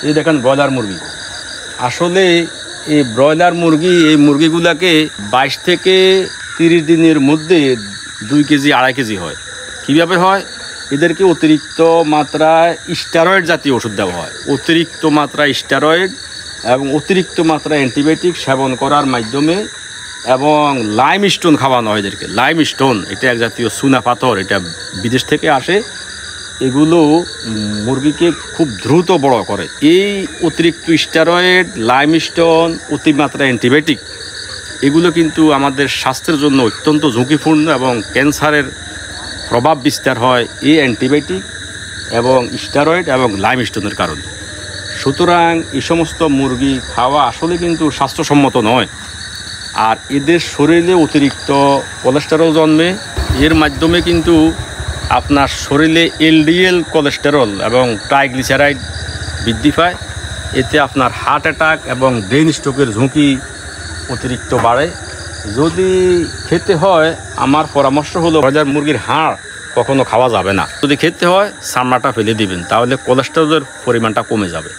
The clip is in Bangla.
এই দেখেন ব্রয়লার মুরগি। আসলে এই ব্রয়লার মুরগি, এই মুরগিগুলোকে 22 থেকে 30 দিনের মধ্যে 2 কেজি 2.5 কেজি হয়। কীভাবে হয়? এদেরকে অতিরিক্ত মাত্রায় স্টেরয়েড জাতীয় ওষুধ দেওয়া হয়। অতিরিক্ত মাত্রায় স্টেরয়েড এবং অতিরিক্ত মাত্রায় অ্যান্টিবায়োটিক সেবন করার মাধ্যমে এবং লাইম স্টোন খাওয়ানো হয় এদেরকে। লাইম স্টোন এটা এক জাতীয় চুনা পাথর, এটা বিদেশ থেকে আসে। এগুলো মুরগিকে খুব দ্রুত বড় করে। এই অতিরিক্ত স্টেরয়েড, লাইম স্টোন, অতিমাত্রা অ্যান্টিবায়োটিক এগুলো কিন্তু আমাদের স্বাস্থ্যের জন্য অত্যন্ত ঝুঁকিপূর্ণ এবং ক্যান্সারের প্রভাব বিস্তার হয় এই অ্যান্টিবায়োটিক এবং স্টেরয়েড এবং লাইম স্টোনের কারণে। সুতরাং এই সমস্ত মুরগি খাওয়া আসলে কিন্তু স্বাস্থ্যসম্মত নয়। আর এদের শরীরে অতিরিক্ত কোলেস্টেরল জন্মে, এর মাধ্যমে কিন্তু আপনার শরীরে এলডিএল কোলেস্টেরল এবং ট্রাইগ্লিসারাইড বৃদ্ধি পায়। এতে আপনার হার্ট অ্যাটাক এবং ব্রেন স্ট্রোকের ঝুঁকি অতিরিক্ত বাড়ে। যদি খেতে হয়, আমার পরামর্শ হলো ব্রয়লার মুরগির হাড় কখনো খাওয়া যাবে না। যদি খেতে হয় চামড়াটা ফেলে দিবেন, তাহলে কোলেস্টেরলের পরিমাণটা কমে যাবে।